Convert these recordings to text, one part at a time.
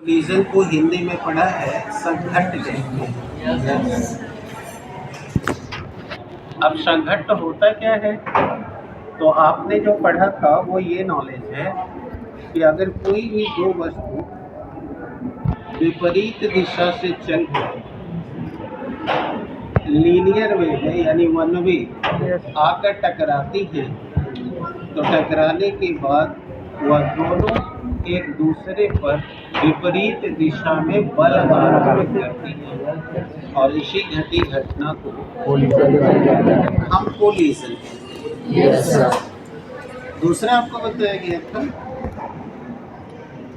Collision को हिंदी में पढ़ा है संघट्ट। अब संघट्ट होता क्या है? तो आपने जो पढ़ा था वो ये नॉलेज है कि अगर कोई भी दो वस्तु विपरीत दिशा से चल लीनियर वे में यानी वन वे आकर टकराती है, तो टकराने के बाद वह दोनों एक दूसरे पर विपरीत दिशा में बल आरोपित करती है और इसी घटी घटना को हम कोलिजन। दूसरा आपको बताया गया था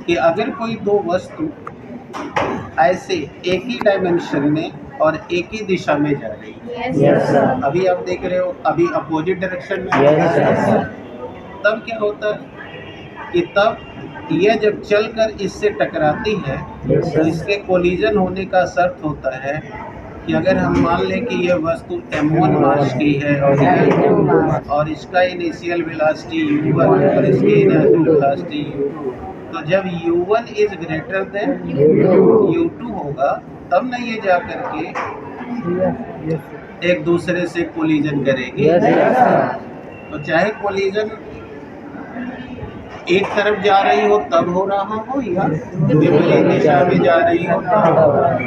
कि अगर कोई दो वस्तु ऐसे एक ही डायमेंशन में और एक ही दिशा में जा रही है, अभी आप देख रहे हो अभी अपोजिट डायरेक्शन में, तब क्या होता है कि तब यह जब चलकर इससे टकराती है तो इसके कोलिजन होने का शर्त होता है कि अगर हम मान लें कि यह वस्तु m1 मास की है और इसका इनिशियल वेलोसिटी u1 और इसकी इनिशियल वेलोसिटी u2, तो जब u1 is greater than u2 होगा तब ना ये जा करके एक दूसरे से कोलिजन करेगी। तो चाहे कोलिजन एक तरफ जा रही हो तब हो रहा हो या विपरीत दिशा में जा रही हो तब हो रहा हो,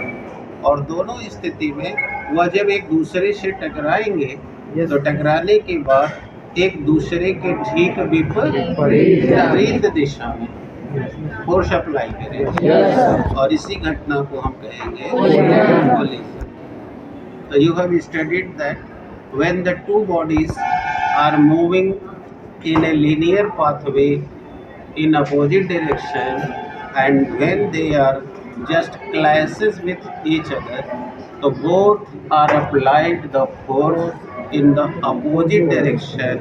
और दोनों स्थिति में वह जब एक दूसरे से टकराएंगे तो टकराने के बाद एक दूसरे के ठीक विपरीत दिशा में फोर्स अप्लाई करेंगे और इसी घटना को हम कहेंगे कोलिजन। तो you have studied that when the two bodies are moving in a linear pathway in opposite direction and when they are just clashes with each other, so both are applied the force in the opposite direction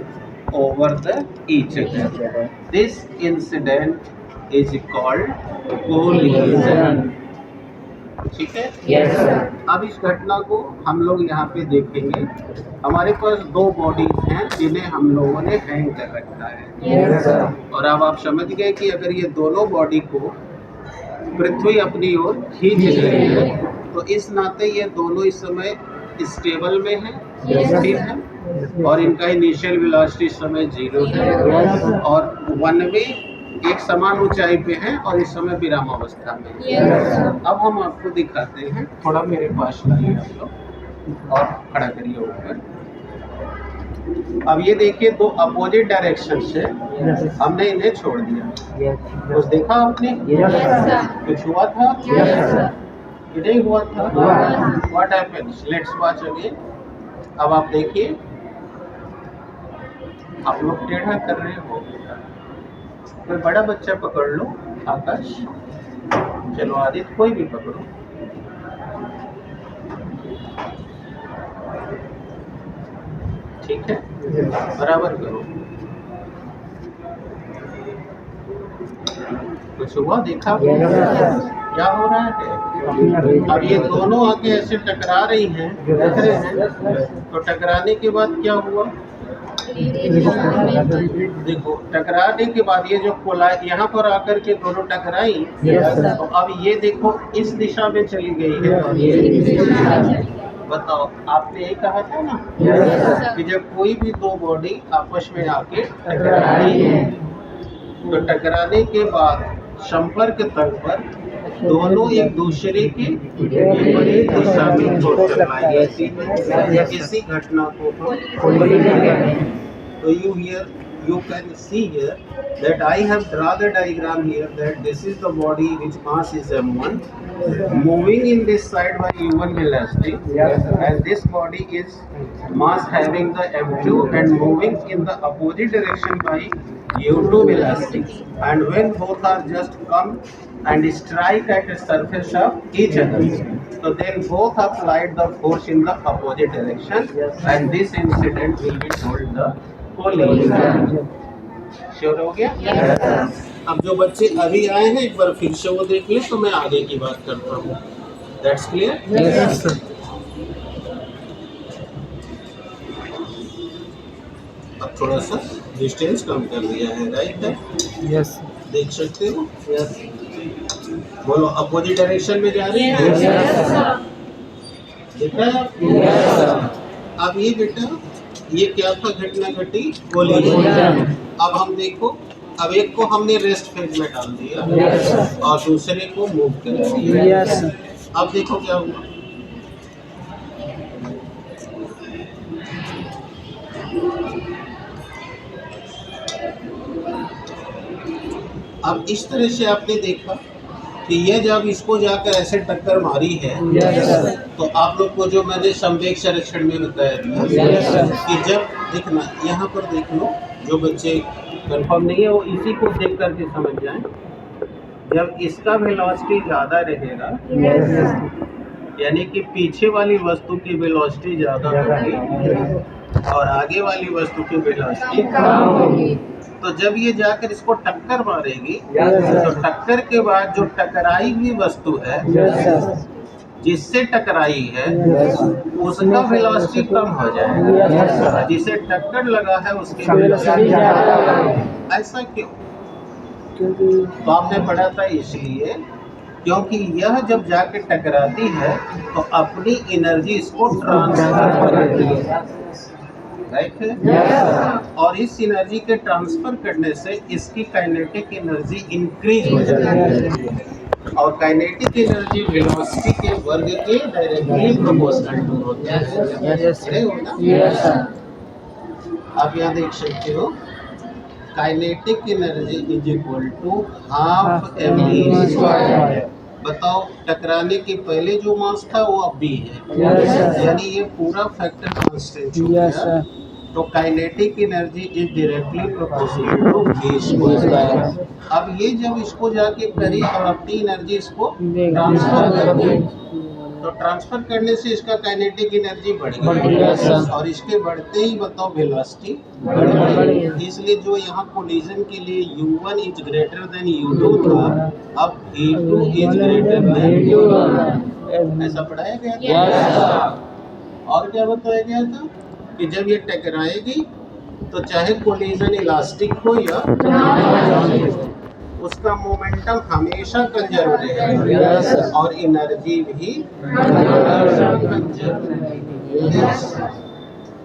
over the each other. This incident is called collision. ठीक है? Yes, sir. अब इस घटना को हम लोग यहाँ पे देखेंगे। हमारे पास दो बॉडीज हैं जिन्हें हम लोगों ने हैंग कर रखा है। yes, sir. और अब आप समझ गए कि अगर ये दोनों बॉडी को पृथ्वी अपनी ओर खींच रही है तो इस नाते ये दोनों इस समय स्टेबल में हैं, स्थिर हैं और इनका इनिशियल वेलोसिटी इस समय 0 है और वन वे एक समान ऊंचाई पे है और इस समय विरामावस्था में। अब हम आपको दिखाते हैं, थोड़ा मेरे पास लाइए आप लोग और खड़ा करिए ऊपर। अब ये देखिए दो अपोजिट डायरेक्शन से हमने इन्हें छोड़ दिया। कुछ देखा आपने? कुछ हुआ था? नहीं हुआ था। What happens? Let's watch again. अब आप देखिए, आप लोग टेढ़ा कर रहे हो, कोई बड़ा बच्चा पकड़ लो, आकाश, चलो आदित्य, कोई भी पकड़ो। ठीक है, बराबर करो। कुछ हुआ? देखा क्या हो रहा है? अब ये दोनों आके ऐसे टकरा रही हैं, देख रहे हैं, तो टकराने के बाद क्या हुआ? देखो, टकराने के बाद ये जो कोलाई यहाँ पर आकर के दोनों टकराई, तो अब ये देखो इस दिशा में चली गई है और ये बताओ, आपने यही कहा था ना कि जब कोई भी दो बॉडी आपस में आके टकराई है तो टकराने के बाद संपर्क तल पर दोनों एक दूसरे के विपरीत दिशा में फोर्स अप्लाई करती है। इसी घटना को हम तो you can see here that I have drawn the diagram here that this is the body which mass is m1 moving in this side by u1 velocity, and this body is mass having the m2 and moving in the opposite direction by u2 velocity, and when both are just come and strike at the surface of each other, so then both applied the force in the opposite direction, and this incident will be called the collision. Sure हो गया? अब जो बच्चे अभी आए हैं एक बार फिर से वो देख ले तो मैं आगे की बात करता हूँ। That's clear? Yes sir. अब थोड़ा सा डिस्टेंस कम कर दिया है, राइट है? यस। देख सकते हो? यस। बोलो अपोजिट डायरेक्शन में जा रही है। बेटा अब ये बेटा ये क्या था, घटना घटी कोलिजन। अब हम देखो, अब एक को हमने रेस्ट फेज में डाल दिया और दूसरे को मूव कर दिया। अब देखो क्या हुआ, अब इस तरह से आपने देखा कि यह जब इसको जाकर ऐसे टक्कर मारी है तो आप लोग को जो मैंने संवेग संरक्षण में बताया था कि जब देखना यहाँ पर देख लो, जो बच्चे कंफर्म नहीं है वो इसी को देख करके समझ जाएं। जब इसका वेलोसिटी ज़्यादा रहेगा यानी कि पीछे वाली वस्तु की वेलोसिटी ज़्यादा होगी और आगे वाली वस्तु की वेलोसिटी कम होगी। तो जब ये जाकर इसको टक्कर मारेगी तो टक्कर के बाद जो टकराई हुई वस्तु है जिससे टकराई है उसका वेलोसिटी कम हो जाएगा, जिसे टक्कर लगा है उसकी वेलोसिटी ज़्यादा है। ऐसा क्यों? तो आपने पढ़ा था इसलिए क्योंकि यह जब जाके टकराती है तो अपनी एनर्जी इसको ट्रांसफर करती है, राइट है। और इस एनर्जी के ट्रांसफर करने से इसकी काइनेटिक एनर्जी इंक्रीज हो जाती है और काइनेटिक एनर्जी वेलोसिटी के वर्ग के डायरेक्टली प्रोपोर्शनल होता है। आप यहाँ देख सकते हो kinetic energy is equal to half mv square. बताओ टकराने के पहले जो मास था वो अब भी है, यानी ये पूरा फैक्टर कांस्टेंट हो गया। तो kinetic energy is directly proportional to v square. अब ये जब इसको जाके करी और अपनी एनर्जी इसको ट्रांसफर कर दी तो ट्रांसफर करने से इसका काइनेटिक एनर्जी बढ़ गई और इसके बढ़ते ही बताओ वेलोसिटी बढ़ गई। इसलिए जो यहाँ कोलिजन के लिए u1 is greater than u2 था, अब v2 is greater than u1। ऐसा पढ़ाया गया था। और क्या बताया गया था कि जब ये टकराएगी तो चाहे कोलिजन इलास्टिक हो या उसका मोमेंटम हमेशा कंजर्व रहेगा और एनर्जी भी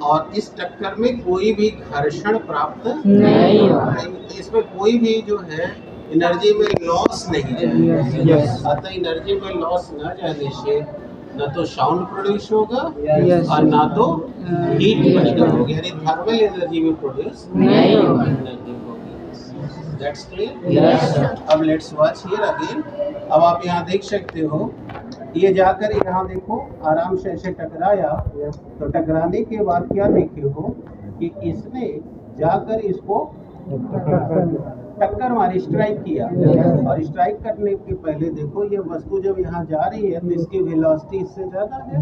और इस टक्कर में कोई भी घर्षण प्राप्त नहीं होगा, इसमें कोई भी जो है एनर्जी में लॉस नहीं जाएगा। अतः एनर्जी में लॉस न जाने से न तो साउंड प्रोड्यूस होगा और ना तो हीट पैदा होगी, यानी थर्मल एनर्जी भी प्रोड्यूस नहीं होगी। That's clear? Yes. अब लेट्स वॉच हियर अगेन। अब आप यहाँ देख सकते हो ये जाकर यहाँ देखो आराम से ऐसे टकराया तो टकराने के बाद क्या देखे हो कि इसने जाकर इसको टक्कर मारी, स्ट्राइक किया और स्ट्राइक करने के पहले देखो ये वस्तु जब यहाँ जा रही है तो इसकी वेलोसिटी इससे ज्यादा है।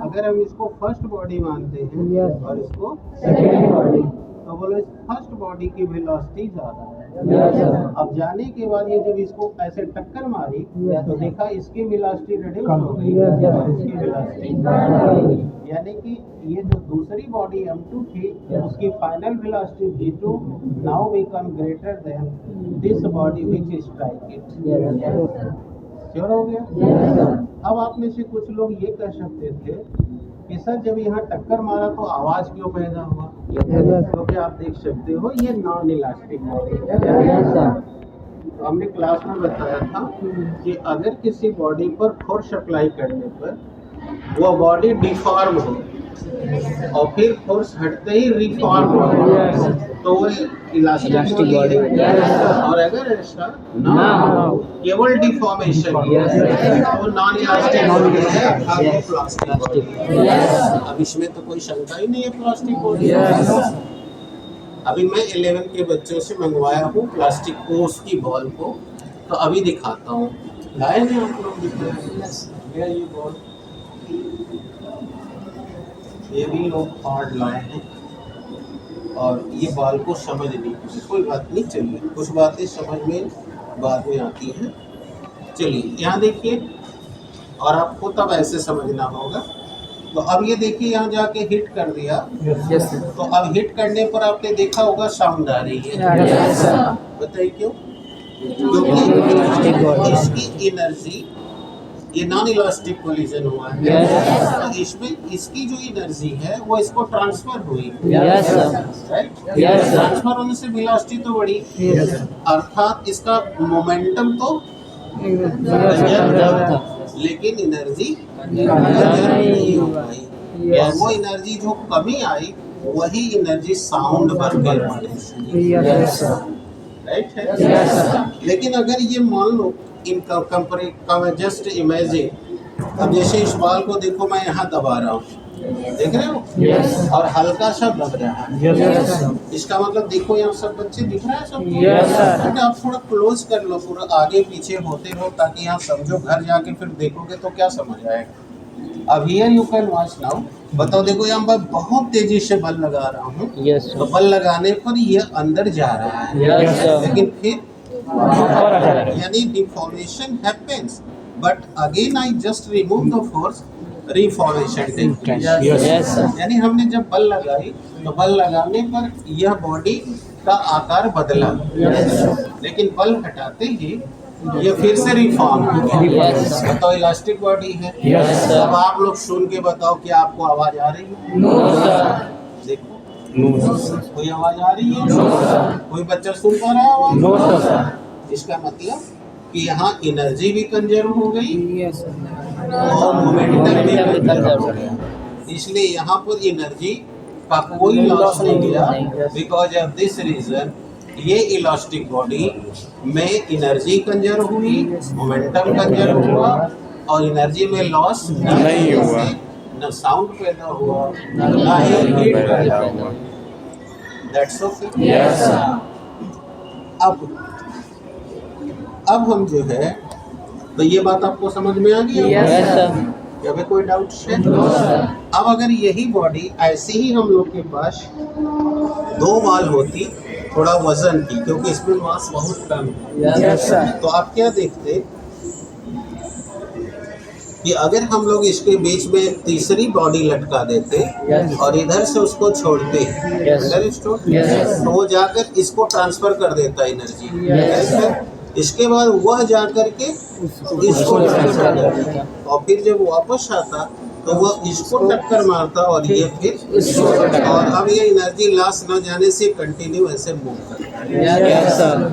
अगर हम इसको फर्स्ट बॉडी मानते हैं और इसको सेकेंड बॉडी तो बोलो इस फर्स्ट बॉडी की वेलोसिटी ज्यादा है। अब जाने के बाद ये जब इसको ऐसे टक्कर मारी तो देखा इसकी वेलोसिटी रिड्यूस हो गई और इसकी वेलोसिटी, यानी कि ये जो दूसरी बॉडी m2 थी उसकी final velocity v2 now become greater than this body which strike it. Sure हो गया? अब आप में से कुछ लोग ये कह सकते थे कि सर जब यहाँ टक्कर मारा तो आवाज क्यों पैदा हुआ? क्योंकि आप देख सकते हो ये नॉन इलास्टिक बॉडी है। तो हमने क्लास में बताया था कि अगर किसी बॉडी पर फोर्स अप्लाई करने पर वो बॉडी डिफॉर्म हो और फिर फोर्स हटते ही रिफॉर्म हो तो वो इलास्टिक बॉडी है। और अगर ऐसा ना हो केवल डिफॉर्मेशन तो नॉन इलास्टिक बॉडी है, प्लास्टिक बॉडी। अब इसमें तो कोई शंका ही नहीं है, प्लास्टिक बॉडी। अभी मैं 11 के बच्चों से मंगवाया हूँ प्लास्टिक कोर्स की बॉल को, तो अभी दिखाता हूँ। लाए हैं आप लोग? दिखाया ये बॉल, ये भी लोग हार्ड लाए हैं और ये बॉल को समझने की कोई बात नहीं। चलिए कुछ बातें समझ में बाद में आती हैं। चलिए यहाँ देखिए और आपको तब ऐसे समझना होगा। तो अब ये देखिए यहाँ जाके हिट कर दिया तो अब हिट करने पर आपने देखा होगा साउंड आ रही है। बताइए क्यों? क्योंकि इसकी एनर्जी, ये नॉन इलास्टिक कोलिजन हुआ है, तो इसमें इसकी जो एनर्जी है वो इसको ट्रांसफर हुई, राइट? ट्रांसफर होने से वेलोसिटी तो बढ़ी, अर्थात इसका मोमेंटम तो लेकिन एनर्जी नहीं हो पाई। और वो एनर्जी जो कमी आई वही एनर्जी साउंड बन गई, राइट है। लेकिन अगर ये मान लो इनका जस्ट इमेजिन, अब जैसे इस बाल को देखो, मैं यहाँ दबा रहा हूँ, देख रहे हो? और हल्का सा दब रहा है, इसका मतलब देखो यहाँ सब बच्चे दिख रहा है सब। आप थोड़ा क्लोज कर लो, पूरा आगे पीछे होते रहो ताकि यहाँ समझो, घर जाके फिर देखोगे तो क्या समझ आएगा। अब here you can watch now, बताओ, देखो यहाँ मैं बहुत तेजी से बल लगा रहा हूँ, तो बल लगाने पर ये अंदर जा रहा है, लेकिन फिर यानी deformation happens, but again I just remove the force, reformation takes place. यानी हमने जब बल लगाई तो बल लगाने पर यह बॉडी का आकार बदला, लेकिन बल हटाते ही ये फिर से रिफॉर्म हो गया। बताओ, इलास्टिक बॉडी है। अब आप लोग सुन के बताओ कि आपको आवाज आ रही है? देखो, कोई आवाज आ रही है? कोई बच्चा सुन पा रहा है आवाज? इसका मतलब कि यहाँ एनर्जी भी कंजर्व हो गई और मोमेंटम भी कंजर्व हो गया, इसलिए यहाँ पर एनर्जी का कोई लॉस नहीं गया। बिकॉज ऑफ दिस रीजन ये इलास्टिक बॉडी में एनर्जी कंजर्व हुई, मोमेंटम कंजर्व हुआ, और एनर्जी में लॉस नहीं हुआ, न साउंड पैदा हुआ, न ही हीट पैदा हुआ। That's okay. अब हम जो है, तो ये बात आपको समझ में आ गई? क्या अभी कोई डाउट है? अब अगर यही बॉडी ऐसी ही हम लोग के पास दो बाल होती, थोड़ा वजन की, क्योंकि इसमें मास बहुत कम है, तो आप क्या देखते कि अगर हम लोग इसके बीच में तीसरी बॉडी लटका देते और इधर से उसको छोड़ते, तो वो जाकर इसको ट्रांसफर कर देता एनर्जी, इसके बाद वह जाकर के इसको ट्रांसफर कर देता, और फिर जब वापस आता तो वह इसको टक्कर मारता और ये फिर इसको, और अब ये एनर्जी लॉस न जाने से कंटिन्यू ऐसे मूव करता है।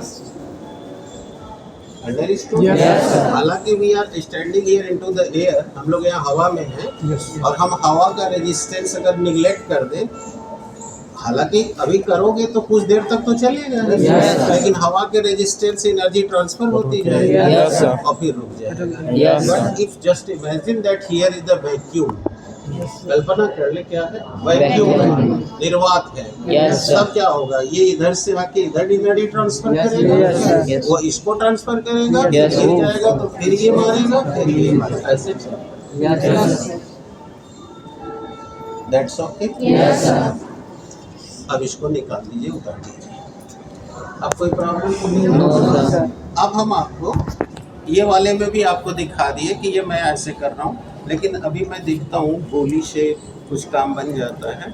हालांकि we are standing here into the air, हम लोग यहाँ हवा में हैं, और हम हवा का रेजिस्टेंस अगर निगलेक्ट कर दें, हालांकि अभी करोगे तो कुछ देर तक तो चलेगा, लेकिन हवा के रेजिस्टेंस से एनर्जी ट्रांसफर होती जाएगी और फिर रुक जाएगा। But if just imagine that here is the vacuum, कल्पना कर ले क्या है, वैक्यूम है, निर्वात है, तब क्या होगा, ये इधर से आके इधर एनर्जी ट्रांसफर करेगा, वो इसको ट्रांसफर करेगा, फिर जाएगा तो फिर ये मारेगा, फिर ये मारेगा, ऐसे दैट्स ओके। अब इसको निकाल दीजिए, उतार दीजिए, अब कोई प्रॉब्लम नहीं है। अब हम आपको ये वाले में भी आपको दिखा दिए कि ये मैं ऐसे कर रहा हूँ, लेकिन अभी मैं देखता हूँ गोली से कुछ काम बन जाता है।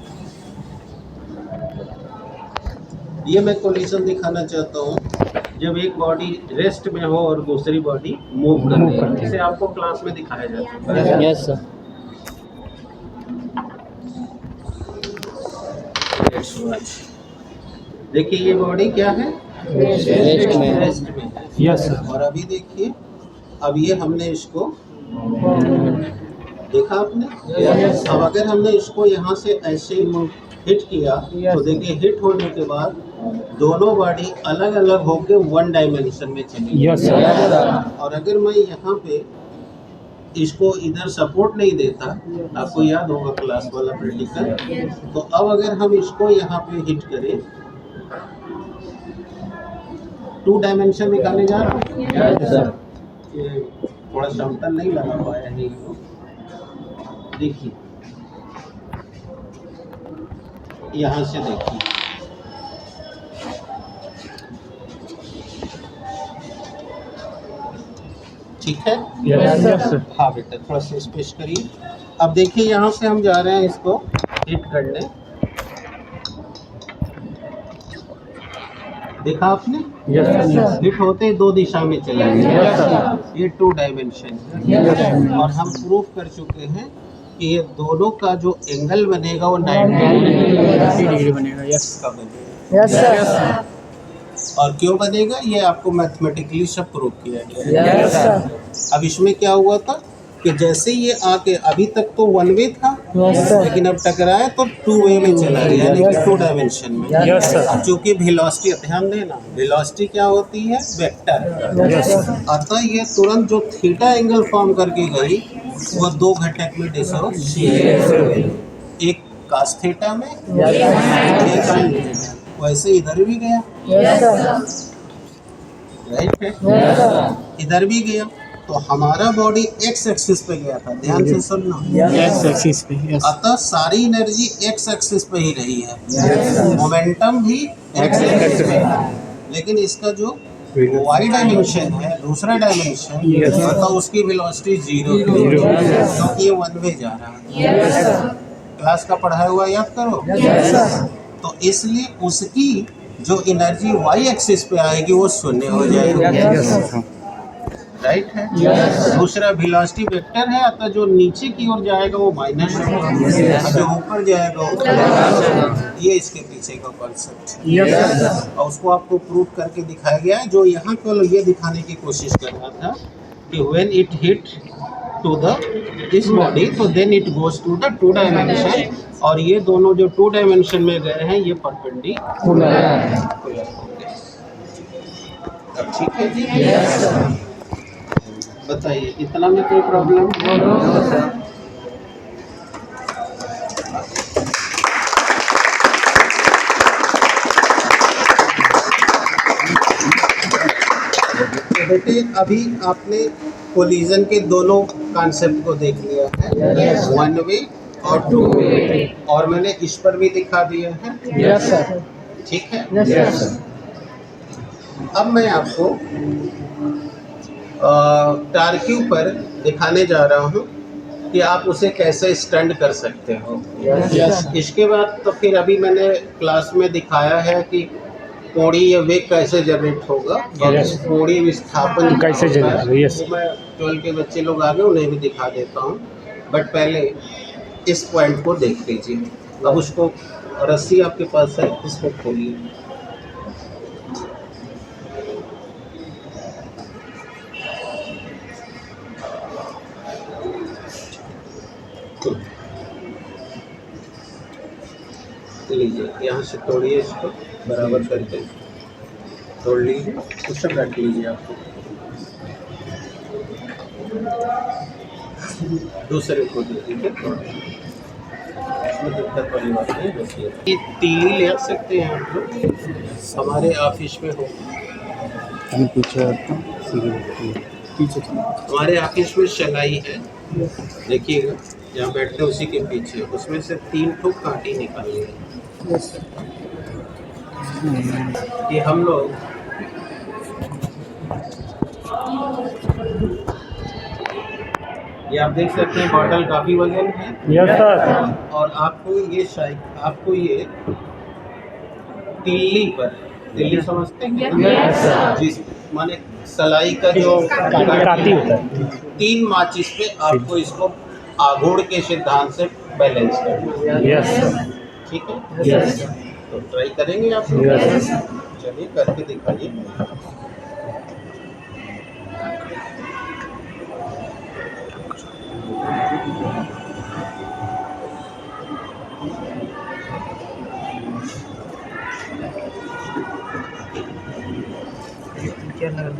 ये मैं कोलिजन दिखाना चाहता हूँ जब एक बॉडी रेस्ट में हो और दूसरी बॉडी मूव कर रही है, जिसे आपको क्लास में दिखाया जाता है। Yes sir. देखिए ये बॉडी क्या है, रेस्ट में। रेस्ट में। Yes sir. और अभी देखिए, अब ये हमने इसको देखा आपने, अब अगर हमने इसको यहाँ से ऐसे हिट किया तो देखिए हिट होने के बाद दोनों बॉडी अलग अलग होकर वन डायमेंशन में चली। Yes sir. और अगर मैं यहाँ पे इसको इधर सपोर्ट नहीं देता, आपको याद होगा क्लास वाला प्रैक्टिकल, तो अब अगर हम इसको यहाँ पे हिट करें, 2 डायमेंशन निकाले जा रहा हूँ, थोड़ा समतल नहीं लगा पाया है। देखिए यहाँ से देखिए, ठीक है। हाँ बेटा, थोड़ा सा स्पेस करिए। अब देखिए यहाँ से हम जा रहे हैं इसको हिट करने, देखा आपने? Yes sir. हिट होते ही दो दिशा में चला गया। Yes sir. ये 2 डायमेंशन यस है सर। और हम प्रूव कर चुके हैं कि ये दोनों का जो एंगल बनेगा वो 90 डिग्री बनेगा। यस का बनेगा। Yes sir. और क्यों बनेगा ये आपको मैथमेटिकली सब प्रूव किया गया है। Yes sir. अब इसमें क्या हुआ था कि जैसे ये आके अभी तक तो 1 वे था, यस सर। लेकिन अब टकराया तो 2 वे में चला गया, यानी कि 2 डायमेंशन में। Yes sir. अब चूंकि वेलोसिटी, ध्यान देना, वेलोसिटी क्या होती है? वेक्टर। Yes sir. अतः ये तुरंत जो थीटा एंगल फॉर्म करके गई वो 2 घटक में डिसोसिएट हो गई, एक cos थीटा में, एक sin थीटा। वैसे इधर भी गया, यस सर। राइट है, यस सर। इधर भी गया। तो हमारा बॉडी एक्स एक्सिस पे गया था, ध्यान से सुनना। यस एक्सिस पे। यस अतः सारी एनर्जी एक्स एक्सिस पे ही रही है, मोमेंटम भी एक्स एक्सिस पे है। लेकिन इसका जो वाई डायमेंशन है, दूसरा डायमेंशन, अतः उसकी वेलोसिटी 0 क्योंकि ये 1 वे जा रहा है। क्लास का पढ़ाया हुआ याद करो। तो इसलिए उसकी जो एनर्जी वाई एक्सिस पे आएगी वो शून्य हो जाएगी, राइट है। दूसरा वेलोसिटी वेक्टर है, अतः जो नीचे की ओर जाएगा वो माइनस होगा, जो ऊपर जाएगा वो प्लस होगा। ये इसके पीछे का कॉन्सेप्ट है और उसको आपको प्रूव करके दिखाया गया है। जो यहाँ को ये दिखाने की कोशिश कर रहा था कि when it hit to the this body तो then it goes to the 2 dimension, और ये दोनों जो 2 डायमेंशन में गए हैं ये परपेंडिकुलर हो गए। अब ठीक है जी, बताइए इतना में कोई प्रॉब्लम? बेटे अभी आपने कोलिजन के दोनों कॉन्सेप्ट को देख लिया है, 1 वे और 2 वे, और मैंने इस पर भी दिखा दिया है। Yes sir. ठीक है। Yes sir. अब मैं आपको टारक्यू पर दिखाने जा रहा हूँ कि आप उसे कैसे स्टैंड कर सकते हो। इसके बाद तो फिर अभी मैंने क्लास में दिखाया है कि कोणीय वेग कैसे जनरेट होगा और कोणीय विस्थापन कैसे जनरेट होगा। वो मैं 12 के बच्चे लोग आगे उन्हें भी दिखा देता हूँ, बट पहले इस पॉइंट को देख लीजिए। अब उसको रस्सी आपके पास है, इसको खोलिए। लीजिए, यहाँ से तोड़िए, इसको बराबर करके तोड़ लीजिए, उससे रख लीजिए। आपको दूसरे को दे दीजिए, इसमें दिक्कत वाली बात नहीं होती है। ये तीली ले सकते हैं आप लोग, हमारे ऑफिस में हो। हमारे ऑफिस में सिलाई है, देखिएगा जहाँ बैठते हैं उसी के पीछे, उसमें से 3 ठो कांटी निकाली है। ये हम लोग ये आप देख सकते हैं, बॉटल काफी वजन है। Yes sir. और आपको ये तिल्ली पर, तिल्ली समझते हैं जिस माने सलाई का जो काटी होता है, 3 माचिस पे आपको इसको आघूर्ण के सिद्धांत से बैलेंस करना है। यस ठीक है। यस। तो ट्राई करेंगे आप लोग? यस। चलिए करके दिखाइए। क्या लग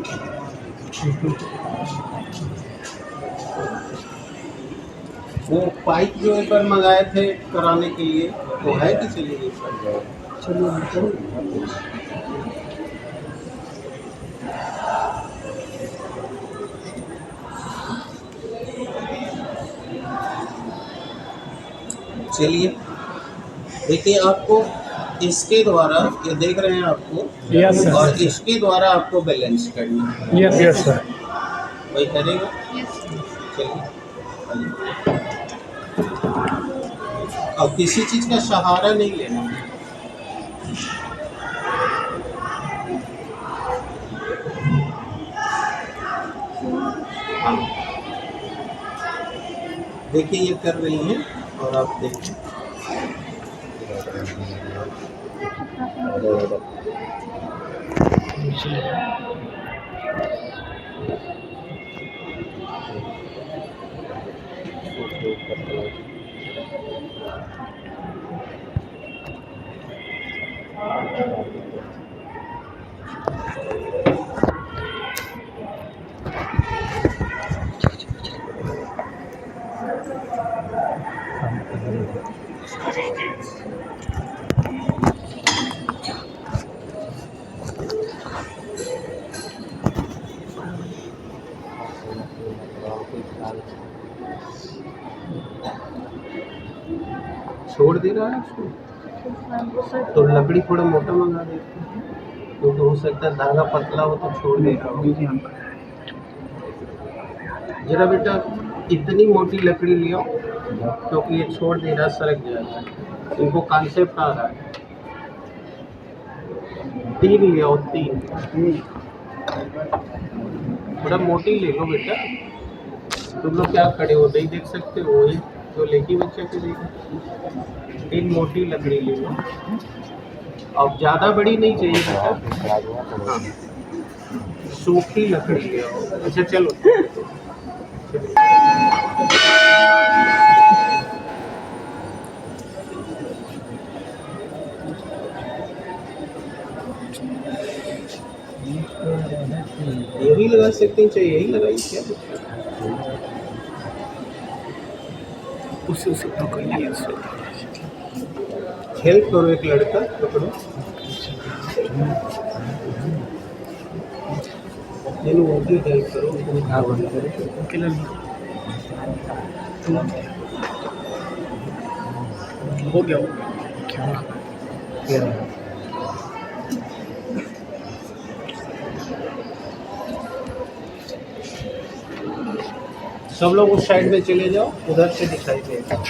वो पाइप जो एक बार मंगाए थे कराने के लिए, तो है कि चलिए चलिए देखिए, आपको इसके द्वारा, ये देख रहे हैं आपको, यस सर। और इसके द्वारा आपको बैलेंस करना है। Yes yes sir. वही करेगा। चलिए, और किसी चीज का सहारा नहीं लेना। देखिए ये कर रही है और आप देखिए। छोड़ दे रहा है उसको, तो लकड़ी थोड़ा मोटा मंगा देते हैं, क्योंकि हो सकता है धागा पतला हो तो छोड़ देगा वो। जरा बेटा इतनी मोटी लकड़ी ले आओ, क्योंकि ये छोड़ दे रहा, सरक जाएगा। इनको कॉन्सेप्ट आ रहा है। 3 ले आओ, 3 थोड़ा मोटी ले लो बेटा। तुम लोग क्या खड़े हो, नहीं देख सकते हो? वही तो लेके बच्चा के देखो। 3 मोटी लकड़ी ले लो। अब ज़्यादा बड़ी नहीं चाहिए बेटा, हाँ सूखी लकड़ी ले आओ। अच्छा चलो, ये भी लगा सकते हैं, चाहिए यही लगाइए क्या? उसे पकड़ लिया उसको। हेल्प करो, एक लड़का पकड़ो। नहीं वो भी हेल्प करो, हो गया क्या? सब लोग उस साइड में चले जाओ, उधर से दिखाई देगा।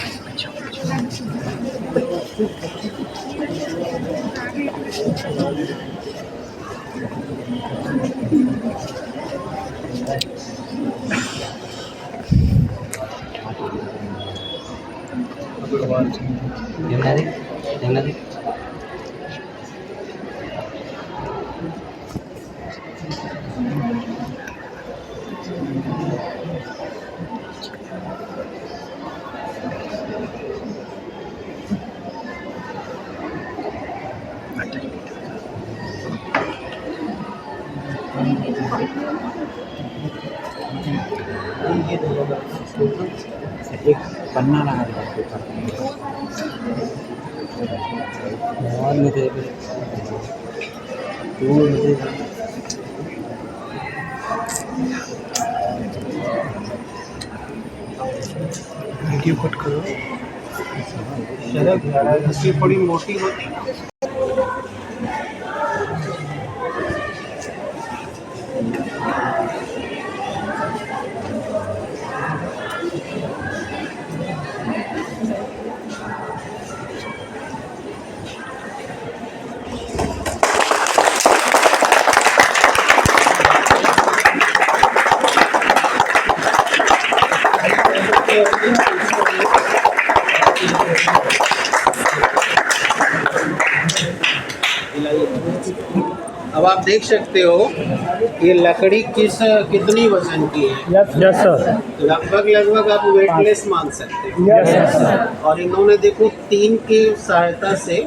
एक पन्ना लगा दिया मोबाइल में देख वीडियो कट करो। शरद इसकी थोड़ी मोटी होती है। अब आप देख सकते हो ये लकड़ी कितनी वजन की है। Yes sir. लगभग आप वेटलेस मान सकते हो। यस। और इन्होंने देखो 3 की सहायता से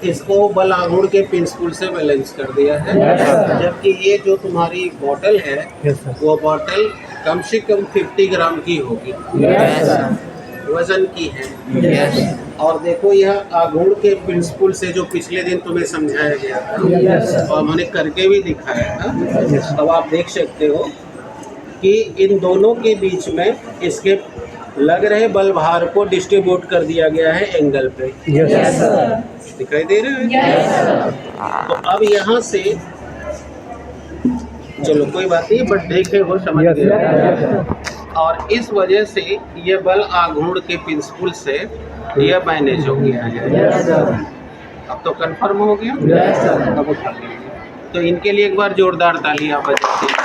इसको बल आघूर्ण के प्रिंसिपल से बैलेंस कर दिया है। जबकि ये जो तुम्हारी बोतल है वो बोतल कम से कम 50 ग्राम की होगी, वजन की है। और देखो यह आघूर्ण के प्रिंसिपल से जो पिछले दिन तुम्हें समझाया गया था और मैंने करके भी दिखाया था। अब आप देख सकते हो कि इन दोनों के बीच में इसके लग रहे बल भार को डिस्ट्रीब्यूट कर दिया गया है एंगल पे। दिखाई दे रहे हैं? तो अब यहाँ से चलो कोई बात नहीं, बट देखे हो समझ गए। और इस वजह से ये बल आघूर्ण के प्रिंसिपल से यह मैनेज हो गया है। अब तो कंफर्म हो गया। अब उठा लीजिए। तो इनके लिए एक बार जोरदार तालियां बजाते हैं।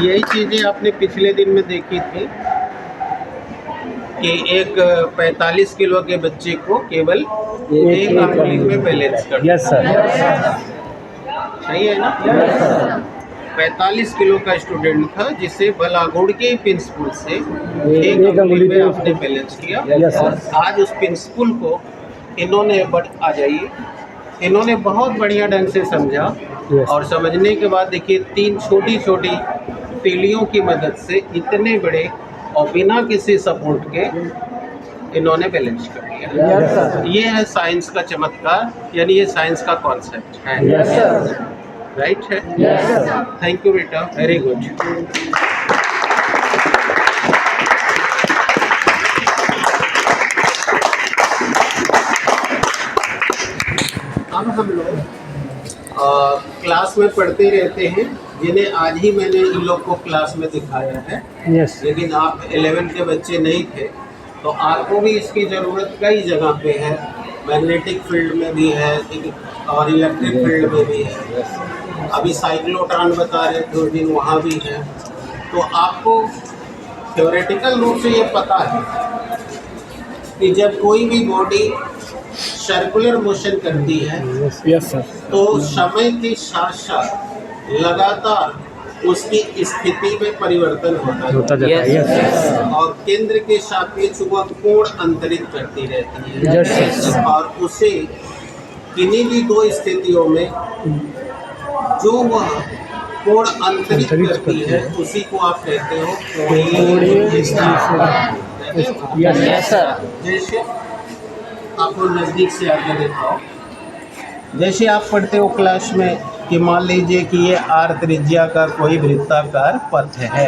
यही चीज़ें आपने पिछले दिन में देखी थी कि एक 45 किलो के बच्चे को केवल एक अंगुली में बैलेंस करना। Yes sir. सही है ना? 45 किलो का स्टूडेंट था जिसे बलागुड़ के प्रिंसिपल से एक अंगुली में आपने बैलेंस किया। और आज उस प्रिंसिपल को इन्होंने इन्होंने बहुत बढ़िया ढंग से समझा। और समझने के बाद देखिए 3 छोटी छोटी तीलियों की मदद से इतने बड़े और बिना किसी सपोर्ट के इन्होंने बैलेंस कर दिया। ये है साइंस का चमत्कार, यानी ये साइंस का कॉन्सेप्ट है। राइट है? थैंक यू बेटा, वेरी गुड। अब हम लोग क्लास में पढ़ते रहते हैं, जिन्हें आज ही मैंने इन लोग को क्लास में दिखाया है। लेकिन आप 11 के बच्चे नहीं थे, तो आपको भी इसकी ज़रूरत कई जगह पे है। मैग्नेटिक फील्ड में भी है और इलेक्ट्रिक फील्ड में भी है। अभी साइक्लोट्रॉन बता रहे थे उस दिन, वहाँ भी है। तो आपको थ्योरेटिकल रूप से ये पता है कि जब कोई भी बॉडी सर्कुलर मोशन करती है तो समय के साथ साथ लगातार उसकी स्थिति में परिवर्तन होता है और केंद्र के सापेक्ष वह कोण अंतरित करती रहती है। और उसे किन्हीं भी 2 स्थितियों में जो वह कोण अंतरित करती है उसी को आप कहते हो कोणीय विस्थापन। जैसे आपको नज़दीक से आगे दिखाओ, जैसे आप पढ़ते हो क्लास में कि मान लीजिए कि ये r त्रिज्या का कोई वृत्ताकार पथ है।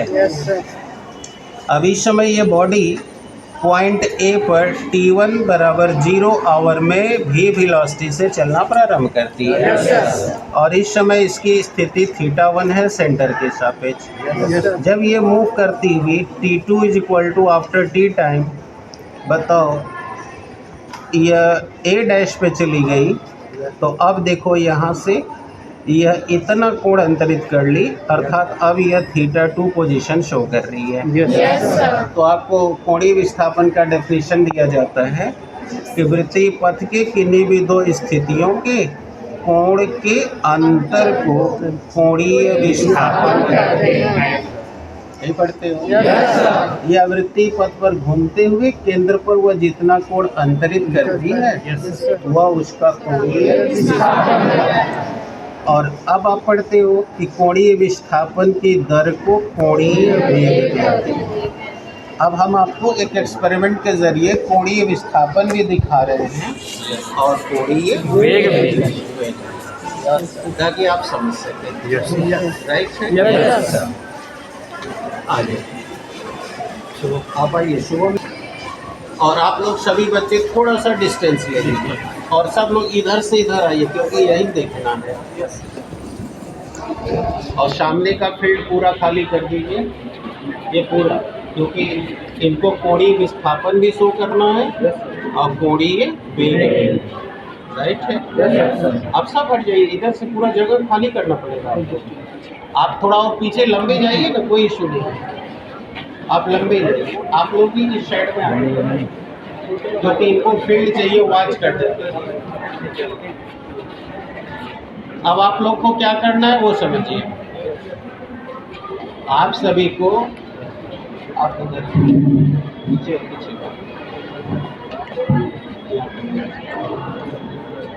अब इस समय ये बॉडी पॉइंट A पर t1 बराबर 0 आवर में v वेलोसिटी से चलना प्रारंभ करती है। और इस समय इसकी स्थिति θ1 है सेंटर के सापेक्ष। जब ये मूव करती हुई t2 is equal to after t time, बताओ यह A डैश पे चली गई, तो अब देखो यहाँ से यह इतना कोण अंतरित कर ली, अर्थात अब यह θ2 पोजीशन शो कर रही है। तो आपको कोणीय विस्थापन का डेफिनेशन दिया जाता है कि वृत्तीय पथ के किन्हीं भी 2 स्थितियों के कोण के अंतर को कोणीय विस्थापन कहते हैं। नहीं पढ़ते हो? यह वृत्तीय पथ पर घूमते हुए केंद्र पर वह जितना कोण अंतरित करती है वह उसका कोणीय विस्थापन है। और अब आप पढ़ते हो कि कोणीय विस्थापन की दर को कोणीय वेग कहते हैं। अब हम आपको एक एक्सपेरिमेंट के जरिए कोणीय विस्थापन भी दिखा रहे हैं और कोणीय वेग भी, ताकि आप समझ सकें। राइट है? आगे आप आइए शुभम। और आप लोग सभी बच्चे थोड़ा सा डिस्टेंस ले लीजिए और सब लोग इधर से इधर आइए, क्योंकि यही देखना है। और सामने का फील्ड पूरा खाली कर दीजिए, ये पूरा, क्योंकि इनको कोणीय विस्थापन भी शो करना है और कोणीय वेग भी। राइट है? अब सब हट जाइए, इधर से पूरा जगह खाली करना पड़ेगा आपको। आप थोड़ा और पीछे लंबे जाइए ना, कोई इशू नहीं, आप लंबे जाइए। आप लोग भी इस साइड में आइए, क्योंकि इनको फील्ड चाहिए, वॉच कर देते हैं। अब आप लोग को क्या करना है वो समझिए। आप सभी को आप पीछे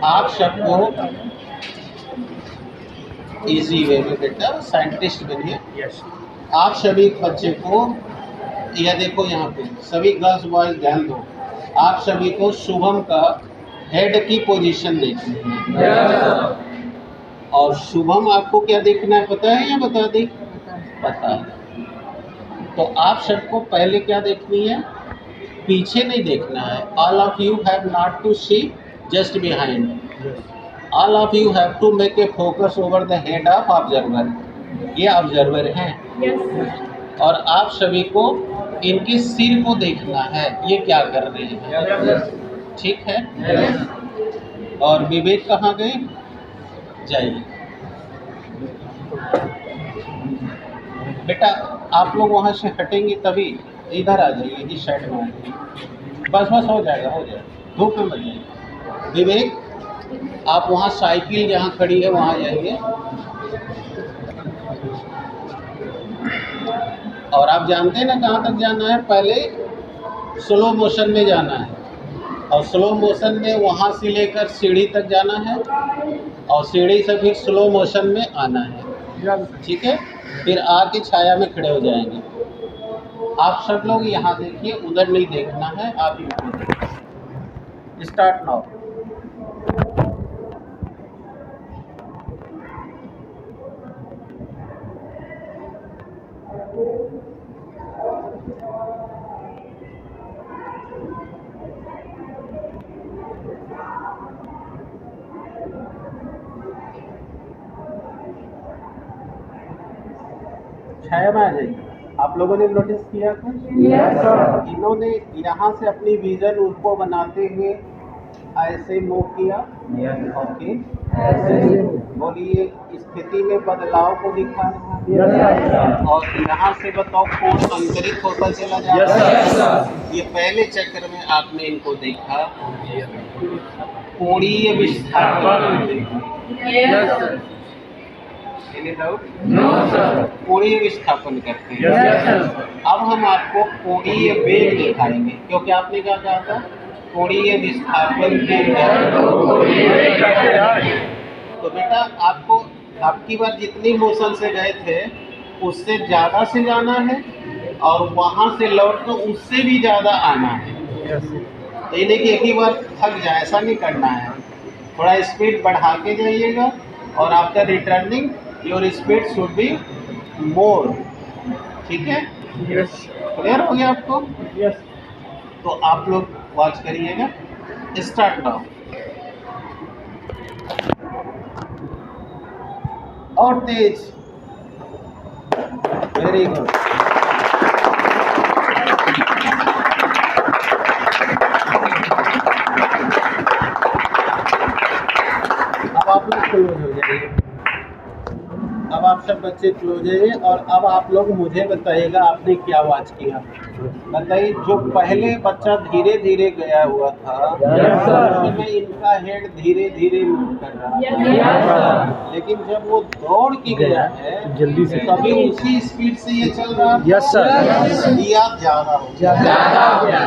आप सबको इजी वे में बेटा साइंटिस्ट बनिए। आप सभी बच्चे को, यह देखो यहाँ पे सभी गर्ल्स बॉयज ध्यान दो, आप सभी को शुभम का हेड की पोजीशन देखनी है। और शुभम आपको क्या देखना है पता है या बता दें? पता है। तो आप सबको पहले क्या देखनी है? पीछे नहीं देखना है। All of you have not to see just behind. All of you have to make a focus over the head of observer. ये ऑब्जर्वर हैं। और आप सभी को इनके सिर को देखना है, ये क्या कर रहे हैं। ठीक है? और विवेक कहाँ गए? जाइए। बेटा आप लोग वहाँ से हटेंगे तभी इधर आ जाइए, इस साइड में आ जाइए। बस बस हो जाएगा, हो जाएगा, धूप में मत जाइए। विवेक आप वहाँ साइकिल जहाँ खड़ी है वहाँ जाइए। और आप जानते हैं ना कहाँ तक जाना है, पहले स्लो मोशन में जाना है और स्लो मोशन में वहाँ से लेकर सीढ़ी तक जाना है और सीढ़ी से फिर स्लो मोशन में आना है, ठीक है। फिर आके छाया में खड़े हो जाएंगे। आप सब लोग यहाँ देखिए, उधर नहीं देखना है, आप इनको देखिए। Start now. छाया में आ जाइए। आप लोगों ने नोटिस किया था? Yes sir. इन्होंने यहाँ से अपनी विजन उसको बनाते हुए ऐसे मूव किया। ओके, बोलिए स्थिति में बदलाव को दिखा रहा है। और यहाँ से बताओ कौन अंतरित होता चला जा रहा है। ये पहले चक्र में आपने इनको देखा, कोणीय विस्थापन। कोणीय विस्थापन करते हैं। अब हम आपको कोणीय वेग दिखाएंगे, क्योंकि आपने क्या कहा था, कोणीय विस्थापन के तो बेटा आपको आपकी बार जितनी मोशन से गए थे उससे ज़्यादा से जाना है और वहाँ से लौट कर उससे भी ज़्यादा आना है। तो ये नहीं कि एक ही बार थक जाए, ऐसा नहीं करना है। थोड़ा स्पीड बढ़ा के जाइएगा और after returning your speed should be more, ठीक है। क्लियर हो गया आपको? यस। तो आप लोग वॉच करिएगा। Start now. और तेज, वेरी गुड। अब आप लोग क्लोज हो जाइए। अब आप सब बच्चे क्लोज है और अब आप लोग मुझे बताइएगा आपने क्या वॉच किया। बताइए, जो पहले बच्चा धीरे धीरे गया हुआ था उसमें इनका हेड धीरे धीरे मूव कर रहा था, लेकिन जब वो दौड़ के गया है जल्दी से तभी उसी स्पीड से ये चल रहा है। Yes sir. या ज़्यादा हो गया।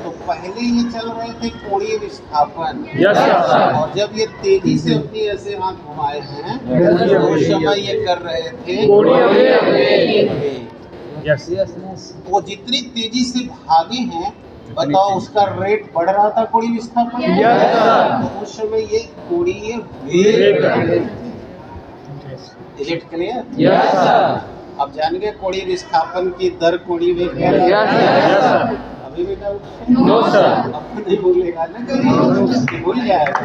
तो पहले ये चल रहे थे कोणीय विस्थापन। Yes sir. और जब ये तेजी से अपनी ऐसे हाथ घुमाए हैं तो उस समय ये कर रहे थे कोणीय वेग। यस। वो जितनी तेजी से भागे हैं, बताओ उसका रेट बढ़ रहा था कोणीय विस्थापन। Yes sir. तो उस समय ये कोणीय वेग। Is it clear? Yes sir. अब जान गए कोणीय विस्थापन की दर कोणीय वेग क्या है? Yes sir. अभी भी डाउट? No sir. अब नहीं भूलेगा ना, कभी भूल जाएगा।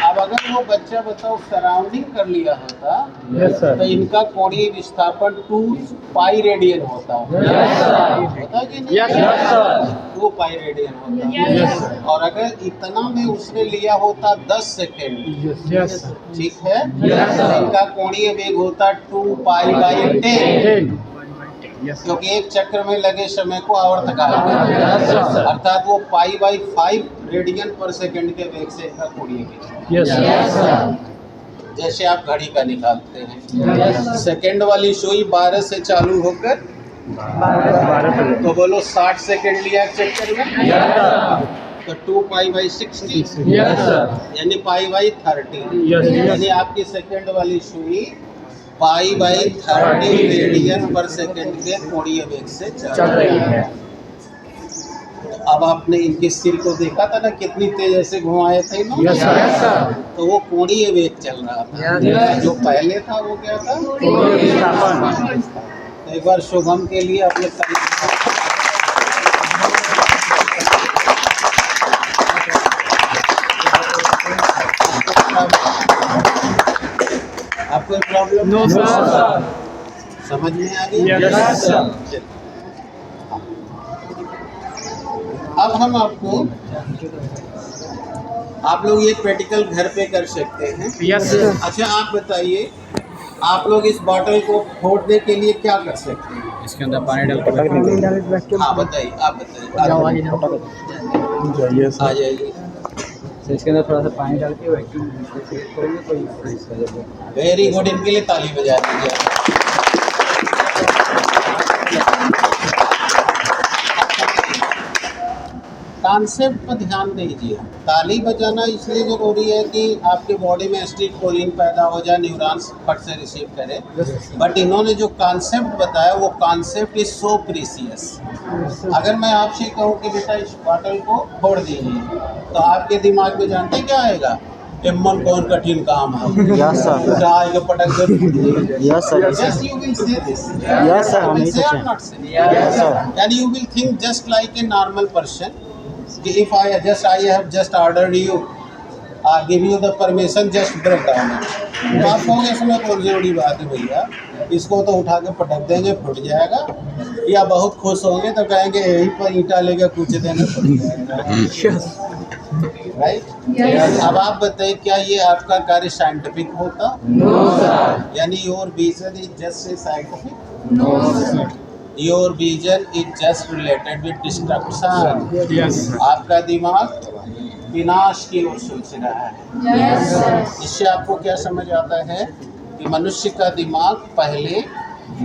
अब अगर वो बच्चा बताओ सराउंडिंग कर लिया होता यस सर। तो इनका कोणीय विस्थापन 2 पाई रेडियन होता। Yes sir. होता कि नहीं? Yes sir. 2 पाई रेडियन होता। और अगर इतना में उसने लिया होता 10 सेकेंड, यस। ठीक है, Yes, sir. तो इनका कोणीय वेग होता 2 पाई बाई 10, यस। क्योंकि एक चक्र में लगे समय को आवर्त कहा Yes, जाता sir. है। अर्थात वो पाई बाई 5 रेडियन पर सेकंड के वेग से इनका कोणीय वेग। Yes sir. जैसे आप घड़ी का निकालते हैं, सेकंड वाली सुई 12 से चालू होकर तो बोलो 60 सेकंड लिया चक्कर में, तो 2 पाई बाई 60 यस सर। यानी पाई बाई 30। Yes, yes. यानी आपकी सेकंड वाली सुई पाई बाई 30 रेडियन पर सेकंड के कोणीय वेग से चल रही है। अब आपने इनके सिर को देखा था ना, कितनी तेज ऐसे घुमाए थे इन्होंने। Yes sir. तो वो कोणीय वेग चल रहा था। Yes. जो पहले था वो क्या था? कोणीय विस्थापन। तो एक बार शुभम के लिए अपने आपको प्रॉब्लम? No sir. समझ में आ गया? Yes sir. चलिए। अब हम आपको, आप लोग ये प्रैक्टिकल घर पे कर सकते हैं। Yes sir. अच्छा आप बताइए, आप लोग इस बॉटल को फोड़ने के लिए क्या कर सकते हैं? इसके अंदर पानी डाल के हाँ बताइए, आप बताइए। आ जाइए। इसके अंदर थोड़ा सा पानी डाल के वैक्यूम करेंगे तो वेरी गुड, इनके लिए ताली बजा दीजिए। कॉन्सेप्ट पर ध्यान दीजिए। ताली बजाना इसलिए ज़रूरी है कि आपके बॉडी में एसिटिलकोलिन पैदा हो जाए, न्यूरॉन्स फट से रिसीव करे। बट इन्होंने जो कॉन्सेप्ट बताया वो कॉन्सेप्ट इज सो प्रीसियस। अगर मैं आपसे कहूँ कि बेटा इस बॉटल को फोड़ दीजिए, तो आपके दिमाग में जानते क्या आएगा? मन कौन कठिन काम है। Yes sir. आएगा पटक दे। Yes sir. Yes, you will say this. Yes, sir. You will say or not say? Yes sir. And you will think just like a normal person. If I have just ordered you, give you the permission, just break down it. तो आप कहोगे इसमें कौन सी बड़ी बात है भैया, इसको तो उठा के पटक देंगे फट जाएगा, या बहुत खुश होंगे तो कहेंगे यहीं पर ईंटा लेकर कूच देंगे फट जाएगा। राइट? अब आप बताइए, क्या ये आपका कार्य साइंटिफिक होता? यानी your vision is just a scientific? Your vision is just related with destruction. आपका दिमाग विनाश की ओर सोच रहा है। इससे आपको क्या समझ आता है कि मनुष्य का दिमाग पहले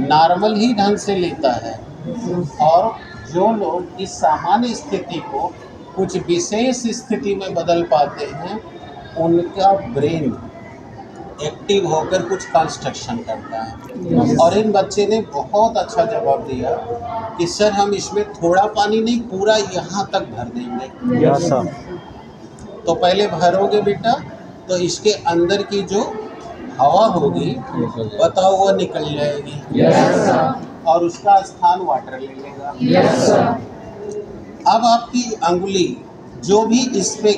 नॉर्मल ही ढंग से लेता है, और जो लोग इस सामान्य स्थिति को कुछ विशेष स्थिति में बदल पाते हैं, उनका ब्रेन एक्टिव होकर कुछ कंस्ट्रक्शन करता है। और इन बच्चे ने बहुत अच्छा जवाब दिया कि सर हम इसमें थोड़ा पानी नहीं, पूरा यहाँ तक भर देंगे। Yes sir. तो पहले भरोगे बेटा, तो इसके अंदर की जो हवा होगी बताओ वो निकल जाएगी। और उसका स्थान वाटर ले लेगा। अब आपकी अंगुली जो भी इस पे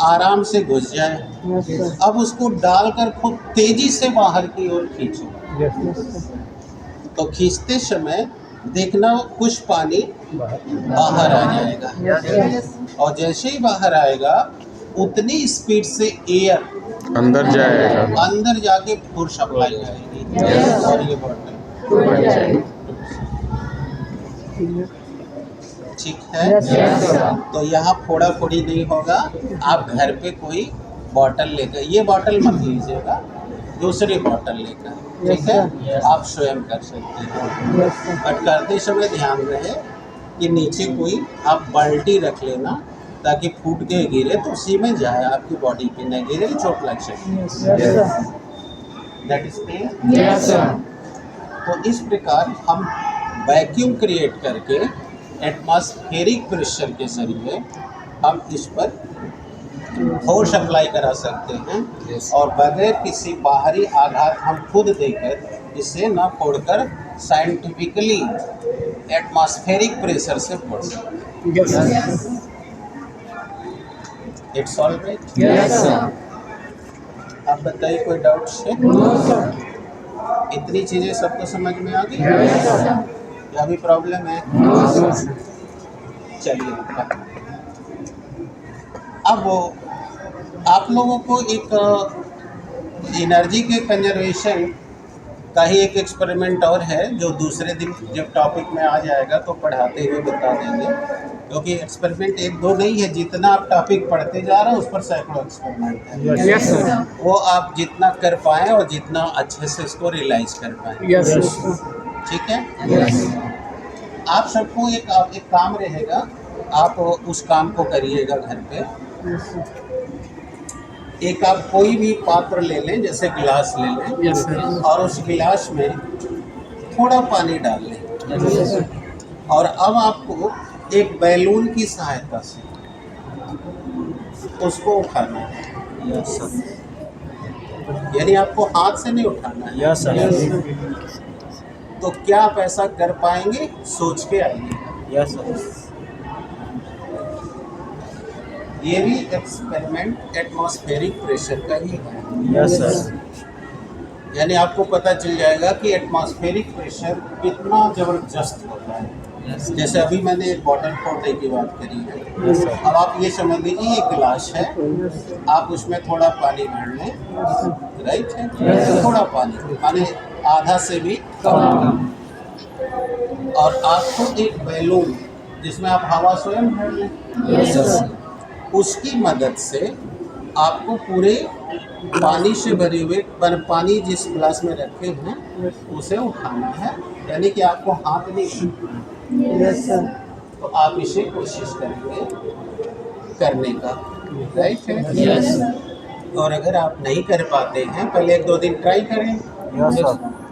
आराम से घुस जाए, अब उसको डालकर खूब तेजी से बाहर की ओर खींचो। तो खींचते समय देखना कुछ पानी बाहर आ जाएगा, और जैसे ही बाहर आएगा उतनी स्पीड से एयर अंदर जाएगा, अंदर जाके फोर्स अप्लाई करेगी और ये बॉटल ठीक है। तो यहाँ फोड़ा फोड़ी नहीं होगा। आप घर पे कोई बॉटल लेकर, ये बॉटल मत लीजिएगा, दूसरी बॉटल लेकर, ठीक है, आप स्वयं कर सकते हैं। बट करते समय ध्यान रहे कि नीचे कोई आप बाल्टी रख लेना, ताकि फूट के गिरे तो उसी में जाए, आपकी बॉडी पे न गिरे, चोट लग सकती है। That is clear? तो इस प्रकार हम वैक्यूम क्रिएट करके एटमॉस्फेरिक प्रेशर के जरिए हम इस पर फोर्स अप्लाई करा सकते हैं, और बगैर किसी बाहरी आघात हम खुद देकर इसे न फोड़कर साइंटिफिकली एटमॉस्फेरिक प्रेशर से फोड़ सकते हैं। It's all right? आप बताइए, कोई डाउट है? इतनी चीजें सबको समझ में आ गई या अभी प्रॉब्लम है? चलिए, अब आप लोगों को एक एनर्जी के कंजर्वेशन का ही एक एक्सपेरिमेंट और है, जो दूसरे दिन जब टॉपिक में आ जाएगा तो पढ़ाते हुए बता देंगे, क्योंकि एक्सपेरिमेंट एक दो नहीं है, जितना आप टॉपिक पढ़ते जा रहे हैं उस पर सैकड़ों एक्सपेरिमेंट है। वो आप जितना कर पाएँ और जितना अच्छे से इसको रियलाइज कर पाएँ। ठीक है? आप सबको एक काम रहेगा, आप उस काम को करिएगा घर पे। एक आप कोई भी पात्र ले लें, जैसे गिलास ले लें, और उस गिलास में थोड़ा पानी डाल लें, और अब आपको एक बैलून की सहायता से उसको उठाना है। यानी आपको हाथ से नहीं उठाना है। तो क्या आप ऐसा कर पाएंगे? सोच के आइए। ये भी एक्सपेरिमेंट एटमॉस्फेरिक प्रेशर का ही है। यानी आपको पता चल जाएगा कि एटमॉस्फेरिक प्रेशर कितना ज़बरदस्त होता है। जैसे अभी मैंने एक बॉटल फोड़ने की बात करी है, अब आप ये समझ लीजिए ये गिलास है, आप उसमें थोड़ा पानी भर लें, राइट है, थोड़ा पानी माने आधा से भी कम, और आपको एक बैलून जिसमें आप हवा स्वयं भर लें, उसकी मदद से आपको पूरे पानी से भरे हुए पानी जिस गिलास में रखे हैं उसे उठाना है, यानी कि आपको हाथ नहीं, तो आप इसे कोशिश करेंगे करने का, राइट है। और अगर आप नहीं कर पाते हैं, पहले 1-2 दिन ट्राई करें,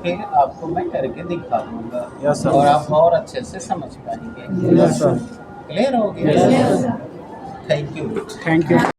फिर आपको मैं करके दिखा दूंगा और आप और अच्छे से समझ पाएंगे। क्लियर हो गया? Thank you.